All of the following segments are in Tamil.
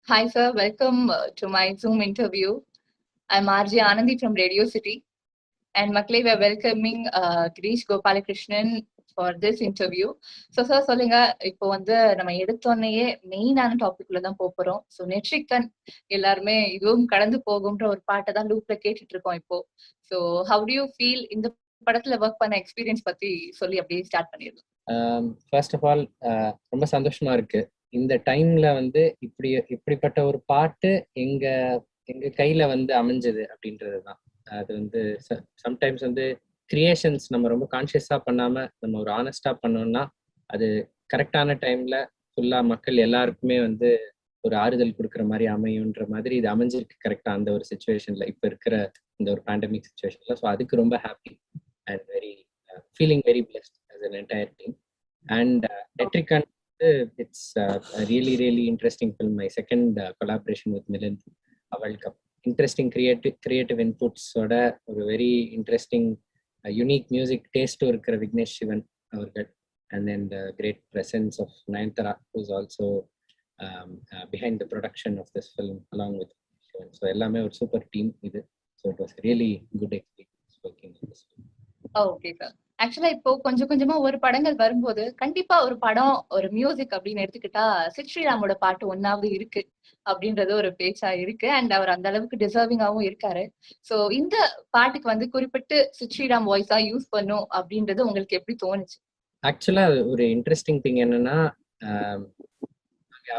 Hi, sir. Welcome to my Zoom interview. I'm RJ Anandi from Radio City. And Makley, we're welcoming Girish Gopalakrishnan for this interview. So, sir, சொல்லுங்க இப்போ வந்து நம்ம எடுத்தோன்னையே மெயினான டாபிக்ல தான் போறோம். ஸோ நெட்ரிக்கன் எல்லாருமே இதுவும் கடந்து போகும்ன்ற ஒரு பாட்டை தான் லூப்ல கேட்டுட்டு இருக்கோம் இப்போ. So how to you feel இந்த படத்துல ஒர்க் பண்ண எக்ஸ்பீரியன்ஸ் பத்தி சொல்லி அப்படியே ஸ்டார்ட் பண்ணிடலாம். ஃபர்ஸ்ட் ஆஃப் ஆல் ரொம்ப சந்தோஷமா இருக்கு. இந்த டைம்ல வந்து இப்படிப்பட்ட ஒரு பாட்டு எங்க எங்க கையில வந்து அமைஞ்சது அப்படின்றதுதான். அது வந்து சம்டைம்ஸ் வந்து கிரியேஷன்ஸ் நம்ம ரொம்ப கான்சியஸா பண்ணாம நம்ம ஒரு ஆனஸ்டா பண்ணோம்னா அது கரெக்டான டைம்ல ஃபுல்லா மக்கள் எல்லாருக்குமே வந்து ஒரு ஆறுதல் கொடுக்குற மாதிரி அமையுன்ற மாதிரி இது அமைஞ்சிருக்கு கரெக்டா அந்த ஒரு சுச்சுவேஷன்ல இப்ப இருக்கிற இந்த ஒரு பேண்டமிக் சுச்சுவேஷன்ல. ஸோ அதுக்கு ரொம்ப happy and very feeling very blessed as an entire team. And Etrican, it's a really interesting film. My second collaboration with Milind, a World Cup. Interesting creative inputs, oda a very interesting unique music taste to Vignesh Shivan avargal, and then the great presence of Nayanthara, who's also behind the production of this film along with Shivan. So ellame or super team idu. So it was a really good experience working on this film. Okay sir. ஆக்சுவலா இப்போ கொஞ்சம் கொஞ்சமா ஒரு படங்கள் வரும்போது கண்டிப்பா ஒரு படம் ஒரு மியூசிக் அப்படின்னு எடுத்துக்கிட்டா சித் ஸ்ரீராமோட பாட்டு ஒன்னாவது இருக்கு அப்படின்றது ஒரு பேச்சா இருக்கு. அண்ட் அவர் அந்த அளவுக்கு டிசர்விங்காவும் இருக்காரு. சோ இந்த பாட்டுக்கு வந்து குறிப்பிட்டு சித் ஸ்ரீராம் வாய்ஸா யூஸ் பண்ணும் அப்படின்றது உங்களுக்கு எப்படி தோணுச்சு? ஆக்சுவலா ஒரு இன்ட்ரெஸ்டிங் திங் என்னன்னா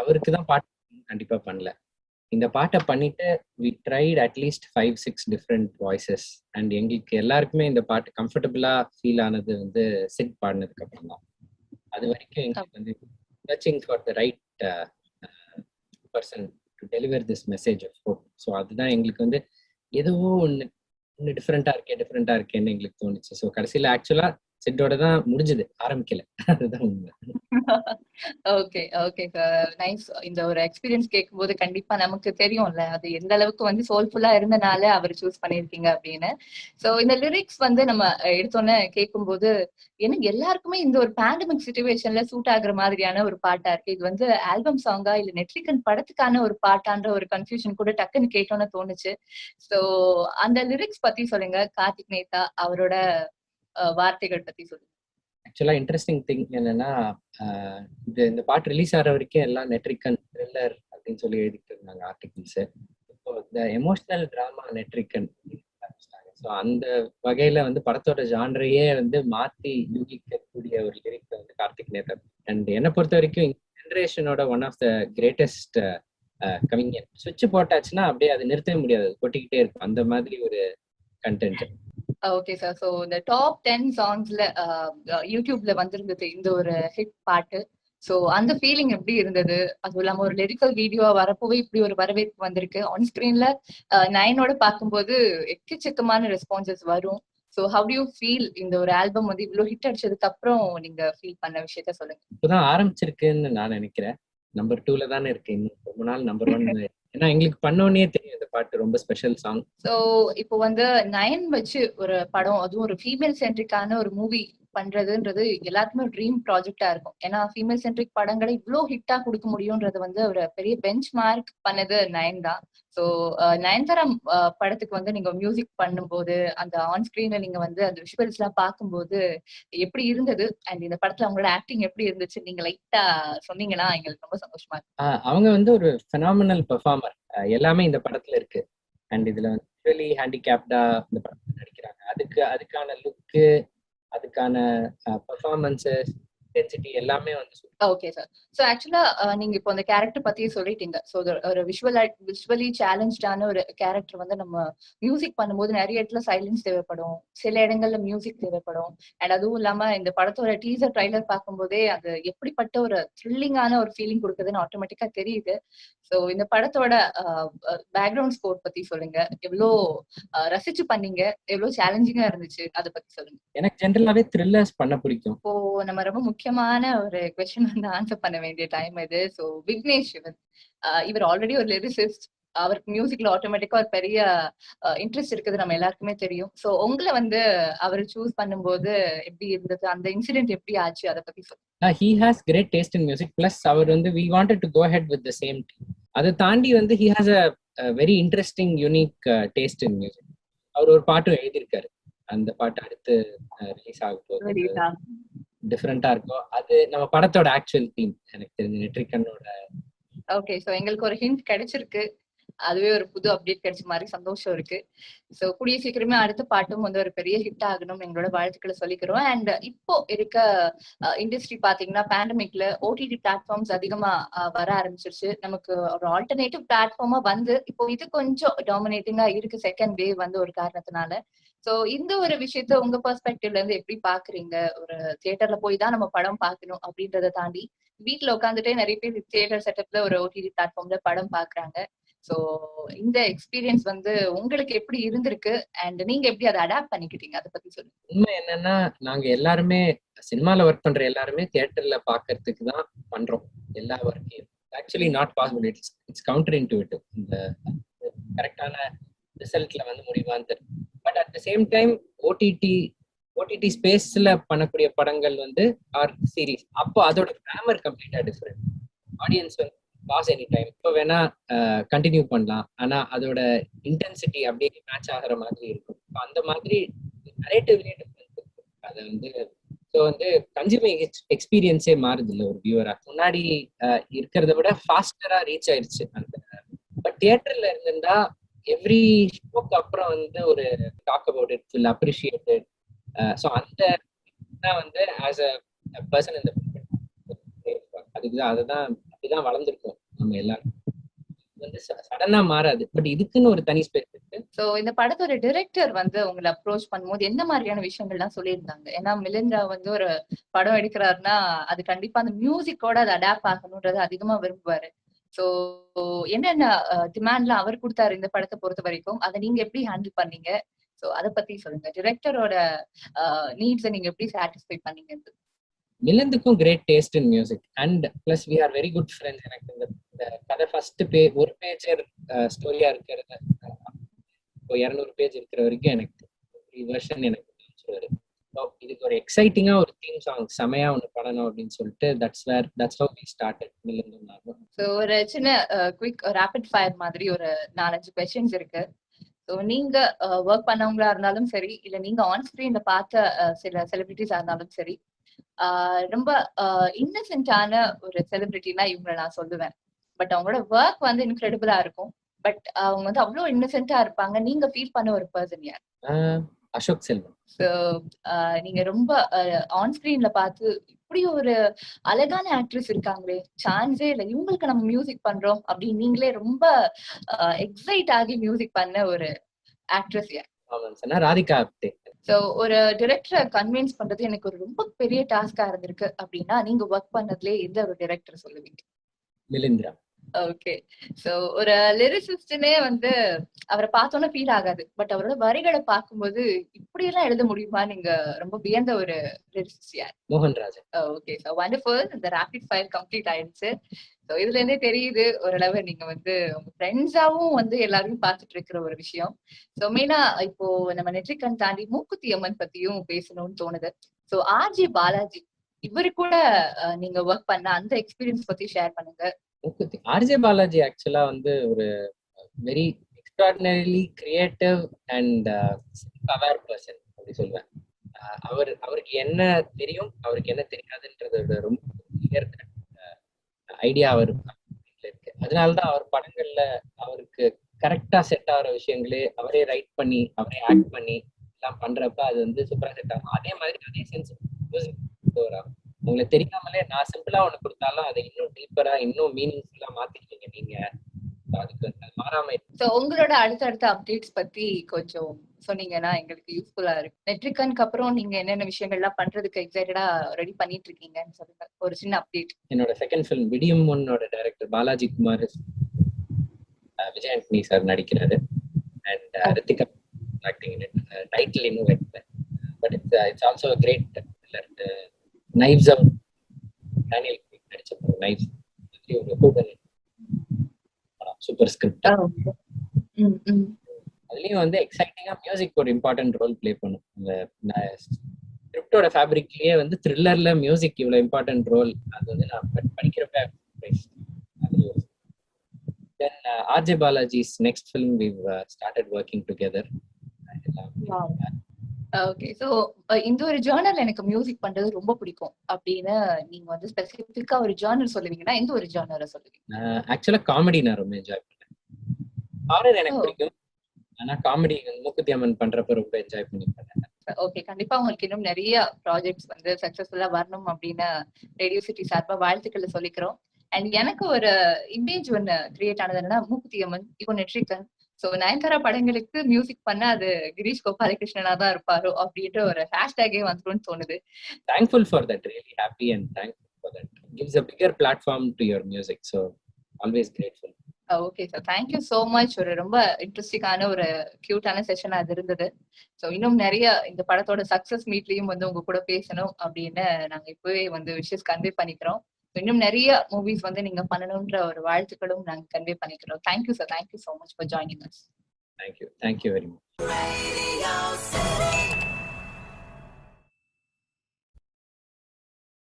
அவருக்கு தான் பாட்டு கண்டிப்பா பண்ணல. இந்த பாட்டை பண்ணிட்டு we tried at least 5-6 different voices. And எங்களுக்கு எல்லாருக்குமே இந்த பாட்டு கம்ஃபர்டபுளா ஃபீல் ஆனது வந்து சிட் பாடினதுக்கு அப்புறம் தான். அது வரைக்கும் எங்களுக்கு வந்து searching for the right person to deliver this message of hope. So அதுதான் எங்களுக்கு வந்து எதுவோ ஒன்று டிஃப்ரெண்டா இருக்கேன்னு எங்களுக்கு தோணுச்சு. ஸோ கடைசியில் ஆக்சுவலா செட்டோட தான் முடிஞ்சது, ஆரம்பிக்கல. அதுதான் உண்மை. Okay okay sir, nice. இந்த ஒரு எக்ஸ்பீரியன்ஸ் கேட்கும்போது கண்டிப்பா நமக்கு தெரியும்ல அது எந்த அளவுக்கு வந்து சோல்ஃபுல்லா இருந்தனால அவர் சூஸ் பண்ணிருக்கீங்க அப்படின்னு. சோ இந்த லிரிக்ஸ் வந்து நம்ம எடுத்தோன்னே கேட்கும்போது எனக்கு எல்லாருக்குமே இந்த ஒரு பேண்டமிக் சிச்சுவேஷன்ல சூட் ஆகுற மாதிரியான ஒரு பாட்டா இருக்கு. இது வந்து ஆல்பம் சாங்கா இல்ல நெட்ரிகன் படத்துக்கான ஒரு பாட்டான்ற ஒரு கன்ஃபியூஷன் கூட டக்குன்னு கேட்டோன்னு தோணுச்சு. சோ அந்த லிரிக்ஸ் பத்தி சொல்லுங்க. கார்த்திக் நேதா அவரோட வார்த்தைகள் பத்தி சொல்லுங்க. ஆக்சுவலா இன்ட்ரெஸ்டிங் திங் என்னன்னா இந்த பாட்டு ரிலீஸ் ஆகிற வரைக்கும் எல்லாம் நெட்ரிகன் த்ரில்லர் அப்படின்னு சொல்லி எழுதிட்டு இருந்தாங்க ஆர்டிகிள்ஸ். இப்போ இந்த எமோஷனல் டிராமா நெட்ரிகன். ஸோ அந்த வகையில வந்து படத்தோட ஜான்ரையே வந்து மாத்தி யூகிக்கக்கூடிய ஒரு லிரிக் வந்து கார்த்திக் நேதர். அண்ட் என்னை பொறுத்த வரைக்கும் இந்த ஜென்ரேஷனோட ஒன் ஆஃப் த கிரேட்டஸ்ட் கவிஞன். சுவிட்ச் போட்டாச்சுன்னா அப்படியே அது நிறுத்தவே முடியாது, கொட்டிக்கிட்டே இருக்கும். அந்த மாதிரி ஒரு கண்டென்ட். Okay sir. சோ இந்த டாப் 10 சாங்ஸ்ல யூடியூப்ல வந்திருந்தது இந்த ஒரு ஹிட் பாட்டு. சோ அந்த ஃபீலிங் எப்படி இருந்தது? அதுவும் இல்லாம ஒரு லிரிக்கல் வீடியோவா வரப்போவே இப்படி ஒரு வரவேற்பு வந்திருக்கு. ஆன் ஸ்கிரீன்ல நயனோட பார்க்கும்போது எக்கச்சக்கமான ரெஸ்பான்சஸ் வரும். So have to you feel இந்த ஒரு ஆல்பம் வந்து இவ்வளவு ஹிட் அடிச்சதுக்கு அப்புறம் நீங்க ஃபீல் பண்ண விஷயத்த சொல்லுங்க. இப்பதான் ஆரம்பிச்சிருக்குன்னு நான் நினைக்கிறேன். நம்பர் 2ல தானே இருக்கு. இன்னும் ரொம்ப நாள் நம்பர் 1. ஏன்னா எங்களுக்கு பண்ணோன்னே தெரியும் இந்த பாட்டு ரொம்ப ஸ்பெஷல் சாங். சோ இப்போ வந்து நயன் வச்சு ஒரு படம், அதுவும் ஒரு ஃபீமேல் சென்ட்ரிக்கான ஒரு மூவி பண்றதுன்றது எல்லாருக்குமே ஒரு ட்ரீம் ப்ராஜெக்டா இருக்கும். ஏன்னா ஃபீமேல் சென்ட்ரிக் படங்களை இவ்வளவு ஹிட்டா கொடுக்க முடியும்ன்றது வந்து ஒரு பெரிய பெஞ்ச் மார்க் பண்ணது நயன் தான். சோ நயன்தாரா படத்துக்கு வந்து நீங்க மியூசிக் பண்ணும்போது அந்த ஆன் ஸ்கிரீன்ல நீங்க வந்து அந்த விஷுவல்ஸ் எல்லாம் பார்க்கும்போது எப்படி இருந்தது? அண்ட் இந்த படத்துல அவங்களோட ஆக்டிங் எப்படி இருந்துச்சு? நீங்க லைட்டா சொன்னீங்கன்னா எங்களுக்கு ரொம்ப சந்தோஷமா இருக்கும். அவங்க வந்து ஒரு ஃபெனாமினல் பெர்ஃபார்மர். எல்லாமே இந்த படத்துல இருக்கு. அண்ட் இதுல வந்து ஹேண்டிகேப்டா இந்த படத்துல நடிக்கிறாங்க. அதுக்கான லுக்கு, அதுக்கான பெர்ஃபார்மன்ஸஸ், டென்சிட்டி எல்லாமே வந்து ஓகே சார். சோ ஆக்சுவலா நீங்க இப்போ அந்த கேரக்டர் பத்தியே சொல்லிட்டீங்க. சோ ஒரு விஷுவலி சேலஞ்ச்டான ஒரு கேரக்டர் வந்து நம்ம மியூசிக் பண்ணும்போது நிறைய இடத்துல சைலன்ஸ் தேவைப்படும், சில இடங்கள்ல மியூசிக் தேவைப்படும். அண்ட் அதுவும் இல்லாம இந்த படத்தோட டீசர் ட்ரைலர் பார்க்கும்போதே அது எப்படிப்பட்ட ஒரு த்ரில்லிங்கான ஒரு ஃபீலிங் கொடுக்குதுன்னு ஆட்டோமேட்டிக்கா தெரியுது. சோ இந்த படத்தோட பேக்ரவுண்ட் ஸ்கோர் பத்தி சொல்லுங்க. எவ்வளோ ரசிச்சு பண்ணீங்க, எவ்வளவு சேலஞ்சிங்கா இருந்துச்சு, அதை பத்தி சொல்லுங்க. எனக்கு ஜென்ரலாவே த்ரில்லர்ஸ் பண்ண பிடிக்கும். இப்போ நம்ம ரொம்ப முக்கியமான ஒரு கொஸ்டின் வந்து ஆன்சர் பண்ண வேண்டிய டைம் இது. சோ விக்னேஷ் சிவன், இவர் ஆல்ரெடி ஒரு லிரிசிஸ்ட். அவருக்கு மியூசிக்ல ஆட்டோமேட்டிக்கா ஒரு பெரிய இன்ட்ரெஸ்ட் இருக்குது நம்ம எல்லாருக்குமே தெரியும். சோ உங்களை வந்து அவர் சூஸ் பண்ணும்போது எப்படி இருந்தது, அந்த இன்சிடென்ட் எப்படி ஆச்சு, அதை பத்தி சொல்லுங்க. he has great taste in music plus அவர் வந்து we wanted to go ahead with the same team. அதை தாண்டி வந்து he has a very interesting unique taste in music. அவர் ஒரு பாட்டும் எழுதியிருக்காரு. அந்த பாட்டு அடுத்து ரிலீஸ் ஆக போகுது, டிஃப்ரெண்டா இருக்கும். அது நம்ம படத்தோட ஆக்சுவல் தீம் எனக்கு தெரிஞ்சு நெட்ரிகனோட. ஓகே, சோ எங்களுக்கு ஒரு ஹிண்ட் கிடைச்சிருக்கு. அதுவே ஒரு புது அப்டேட் கிடைச்ச மாதிரி சந்தோஷம் இருக்கு. சோ கூடிய சீக்கிரமே அடுத்த பாட்டும் வந்து ஒரு பெரிய ஹிட் ஆகணும் எங்களோட வாழ்த்துக்களை சொல்லிக்கிறோம். அண்ட் இப்போ இருக்க இண்டஸ்ட்ரி பாத்தீங்கன்னா பேண்டமிக்ல ஓடிடி பிளாட்ஃபார்ம்ஸ் அதிகமா வர ஆரம்பிச்சிருச்சு. நமக்கு ஒரு ஆல்டர்னேட்டிவ் பிளாட்ஃபார்மா வந்து இப்போ இது கொஞ்சம் டாமினேட்டிங்கா இருக்கு செகண்ட் வேவ் வந்து ஒரு காரணத்தினால. சோ இந்த ஒரு விஷயத்த உங்க பெர்ஸ்பெக்டிவ்ல இருந்து எப்படி பாக்குறீங்க? ஒரு தியேட்டர்ல போய் தான் நம்ம படம் பார்க்கணும் அப்படின்றத தாண்டி வீட்டுல உட்காந்துட்டே நிறைய பேர் தியேட்டர் செட்டப்ல ஒரு ஓடிடி பிளாட்ஃபார்ம்ல படம் பாக்குறாங்க. சோ இந்த எக்ஸ்பீரியன்ஸ் வந்து உங்களுக்கு எப்படி இருந்திருக்கு அண்ட் நீங்க எப்படி அதை அடாப்ட் பண்ணிக்கிட்டீங்க, அதை பத்தி சொல்லுங்க. உண்மை என்னன்னா நாங்க எல்லாருமே சினிமால ஒர்க் பண்ற எல்லாருமே தியேட்டர்ல பாக்குறதுக்கு தான் பண்றோம் எல்லா ஒர்க்கையும். Actually not possible, it's counterintuitive. இந்த கரெக்டான ரிசல்ட்ல வந்து முடியுமான்னு தெரியும். But at the same time OTT ஸ்பேஸ்ல பண்ணக்கூடிய படங்கள் வந்து ஆர் சீரீஸ், அப்போ அதோட கிராமர் கம்ப்ளீட்டா டிஃப்ரெண்ட். ஆடியன்ஸ் வந்து பாஸ் எனி டைம் இப்போ வேணா கண்டினியூ பண்ணலாம், ஆனா அதோட இன்டென்சிட்டி அப்படியே மேட்ச் ஆகிற மாதிரி இருக்கும். அந்த மாதிரி நரேட்டிவ்லயே டிஃபரன்ஸ் இருக்கு. அதை வந்து ஸோ வந்து கன்சியூமிங் எக்ஸ்பீரியன்ஸே மாறுது இல்லை ஒரு வியூவரா. முன்னாடி இருக்கிறத விட ஃபாஸ்டரா ரீச் ஆயிடுச்சு அந்த. பட் தியேட்டர்ல இருந்திருந்தா எவ்ரி ஷோக்கு அப்புறம் வந்து ஒரு talk about it, will appreciated. So அந்த வந்து ஆஸ் அ பர்சன் இந்த அதுக்குதான் அதுதான் அப்படிதான் வளர்ந்துருக்கோம் நம்ம எல்லாரும். வந்து சடனா மாறாது, பட் இதுக்குன்னு ஒரு தனி ஸ்பேஸ் இருக்கு. சோ இந்த படத்தோட டைரக்டர் வந்து உங்களை அப்ரோச் பண்ணும்போது எந்த மாதிரியான விஷயங்கள்லாம் சொல்லியிருந்தாங்க? ஏன்னா மிலிந்திரா வந்து ஒரு படம் எடுக்கிறாருன்னா அது கண்டிப்பா அந்த மியூசிக்கோட அதை அடாப்ட் ஆகணும்ன்றது அதிகமா விரும்புவாரு. சோ என்னென்ன டிமாண்ட்லாம் அவர் கொடுத்தாரு இந்த படத்தை பொறுத்த வரைக்கும், அதை நீங்க எப்படி ஹேண்டில் பண்ணீங்க? சோ அதை பத்தி சொல்லுங்க. டைரக்டரோட நீட்ஸை நீங்க எப்படி சாட்டிஸ்ஃபை பண்ணீங்க? மிலந்துக்கும் great taste in music and plus we are very good friends. எனக்கு இந்த கதை ஃபர்ஸ்ட் ஒரு பேஜர் ஸ்டோரியா இருக்கிறது இப்போ 200 பேஜ் இருக்கிற வரைக்கும் எனக்கு வெர்ஷன் எனக்கு சொல்லுவாரு. இதுக்கு ஒரு எக்ஸைட்டிங்கா ஒரு தீம் சாங் செமையா ஒன்று பண்ணணும் அப்படின்னு சொல்லிட்டு that's how we started Milandhu. So ஒரு சின்ன குவிக் ரேபிட் ஃபயர் மாதிரி ஒரு 4-5 கொஸ்டின்ஸ் இருக்கு. ஸோ நீங்க ஒர்க் பண்ணவங்களா இருந்தாலும் சரி, இல்ல நீங்க ஆன் ஸ்கிரீன்ல பார்த்த சில செலிபிரிட்டிஸா இருந்தாலும் சரி, ரொம்ப இன்னசென்டான ஒரு செலிபிரிட்டினா இவங்களை நான் சொல்லுவேன். பட் அவங்களோட ஒர்க் வந்து இன்க்ரெடிபிளா இருக்கும். பட் அவங்க வந்து அவ்வளவு இன்னசென்டா இருப்பாங்க. நீங்க ஃபீல் பண்ண ஒரு பர்சன் யார்? அசோக் செல்வன். ஸோ நீங்க ரொம்ப ஆன் ஸ்கிரீன்ல பார்த்து இப்படி ஒரு அழகான ஆக்ட்ரஸ் இருக்காங்களே, சான்ஸே இல்லை, இவங்களுக்கு நம்ம மியூசிக் பண்றோம் அப்படின்னு நீங்களே ரொம்ப எக்ஸைட் ஆகி மியூசிக் பண்ண ஒரு ஆக்ட்ரஸ் யார்? ராதிகா ஆப்தே. சோ ஒரு டைரக்டரை கன்வின்ஸ் பண்றது எனக்கு ஒரு ரொம்ப பெரிய டாஸ்கா இருந்திருக்கு அப்படின்னா நீங்க ஒர்க் பண்ணதுலயே எந்த ஒரு டைரக்டர் சொல்லுவீங்க? மிலிந்திரா. ஓகே, சோ ஒரு லிரிசிஸ்ட்னே வந்து அவரை பார்த்தோன்னே ஃபீல் ஆகாது. பட் அவரோட வரிகளை பார்க்கும்போது இப்படி எல்லாம் எழுத முடியுமா நீங்க ரொம்ப வியந்த ஒரு லிரிசிஸ்ட் யார்? மோகன்ராஜன். Okay, so wonderful. இந்த ரேபிட் ஃபயர் கம்ப்ளீட் ஆயிடுச்சு. சோ இதுல இருந்தே தெரியுது ஓரளவு நீங்க வந்து உங்க ஃப்ரெண்ட்ஸாவும் வந்து எல்லாரையும் பார்த்துட்டு இருக்கிற ஒரு விஷயம். சோ மெயினா இப்போ நம்ம நெற்றிக்கண் தாண்டி மூக்குத்தி அம்மன் பத்தியும் பேசணும்னு தோணுது. சோ ஆர்ஜே பாலாஜி இவரு கூட நீங்க ஒர்க் பண்ண அந்த எக்ஸ்பீரியன்ஸ் பத்தி ஷேர் பண்ணுங்க. ஆர்ஜே பாலாஜி ஆக்சுவலா வந்து ஒரு very extraordinarily creative and aware person அப்படி சொல்லுவேன். அவருக்கு என்ன தெரியும், அவருக்கு என்ன தெரியாதுன்றதோட ரொம்ப கிளியர் ஐடியா அவர் இருக்கு. அதனாலதான் அவர் படங்கள்ல அவருக்கு கரெக்டா செட் ஆகிற விஷயங்களே அவரே ரைட் பண்ணி அவரே ஆக்ட் பண்ணி எல்லாம் பண்றப்ப அது வந்து சூப்பரா செட் ஆகும். அதே மாதிரி அதே சென்ஸ் உங்களுக்கு தெரியாமலே நான் சிம்பிளா ஒண்ணு கொடுத்தாலும் அதை இன்னும் டீப்பரா இன்னும் மீனிங்ஃபுல்லா மாத்திருக்கீங்க நீங்க. அதுக்கு மாறாம. சோ உங்களோட அடுத்தடுத்த அப்டேட்ஸ் பத்தி கொஞ்சம் சொன்னீங்கன்னா எங்களுக்கு யூஸ்ஃபுல்லா இருக்கு. நெட்ரிகனுக்கு அப்புறம் நீங்க என்னென்ன விஷயங்கள்லாம் பண்றதுக்கு எக்ஸைட்டடா ரெடி பண்ணிட்டு இருக்கீங்கன்னு சொல்லுங்க, ஒரு சின்ன அப்டேட். என்னோட செகண்ட் ஃபிலிம் விடியம் ஒன்னோட டைரக்டர் பாலாஜி குமார், விஜய் ஆண்டனி சார் நடிக்கிறாரு and Ritika acting in it. Title இன்னும் வைக்கல, but it's also a great thriller. Knives out Daniel நடிச்ச நைவ்ஸ் ஒரு சூப்பர் ஸ்கிரிப்ட். அதுலயும் வந்து எக்ஸைட்டிங்கா மியூசிக் ஒரு இம்பார்ட்டன்ட் ரோல் பிளே பண்ணும். அந்த ஸ்கிரிப்டோட ஃபேப்ரிக்லயே வந்து த்ரில்லர்ல மியூசிக் இவ்வளவு இம்பார்ட்டன்ட் ரோல், அது வந்து நான் படிக்கிறப்ப then RJ Balaji's next film we've started working together. Okay. So இந்த ஒரு ஜானர்ல எனக்கு மியூசிக் பண்றது ரொம்ப பிடிக்கும் அப்படின்னு நீங்க வந்து ஸ்பெசிபிக்கா ஒரு ஜானர் சொல்லுவீங்கன்னா எந்த ஒரு ஜானரை சொல்லுவீங்க? ஆக்சுவலா காமெடி நான் ரொம்ப என்ஜாய் பண்ணேன். ஹாரர் எனக்கு பிடிக்கும், ஆனா காமெடி மூக்குத்தி அம்மன் பண்றப்ப ரொம்ப என்ஜாய் பண்ணி பண்ணேன். ஓகே, கண்டிப்பா உங்களுக்கு இன்னும் நிறைய ப்ராஜெக்ட்ஸ் வந்து சக்சஸ்ஃபுல்லா வரணும் அப்படின்னு ரேடியோ சிட்டி சார்பா வாழ்த்துக்களை சொல்லிக்கிறோம். அண்ட் எனக்கு ஒரு இமேஜ் ஒன்னு கிரியேட் ஆனது என்னன்னா, மூக்குத்தி அம்மன் இப்போ நெட்ரிகன். சோ நயன்தாரா படங்களுக்கு மியூசிக் பண்ண அது கிரீஷ் கோபாலகிருஷ்ணனா தான் இருப்பாரோ அப்படின்ற ஒரு ஹேஷ்டேகே வந்துரும்னு தோணுது. Thankful for that, really happy and thankful for that. It gives a bigger platform to your music, so always grateful. Okay sir, thank you so much. ஒரு ரொம்ப இன்ட்ரெஸ்டிங்கான ஒரு கியூட்டான செஷன் அது இருந்தது. ஸோ இன்னும் நிறைய இந்த படத்தோட சக்சஸ் மீட்லயும் வந்து உங்க கூட பேசணும் அப்படின்னு நாங்க இப்பவே வந்து விஷஸ் கன்வே பண்ணிக்கிறோம். இன்னும் நிறைய மூவிஸ் வந்து நீங்க பண்ணணும்ன்ற ஒரு வாழ்த்துக்களும் நாங்க கன்வே பண்ணிக்கிறோம். Thank you sir, thank you so much for joining us. Thank you very much.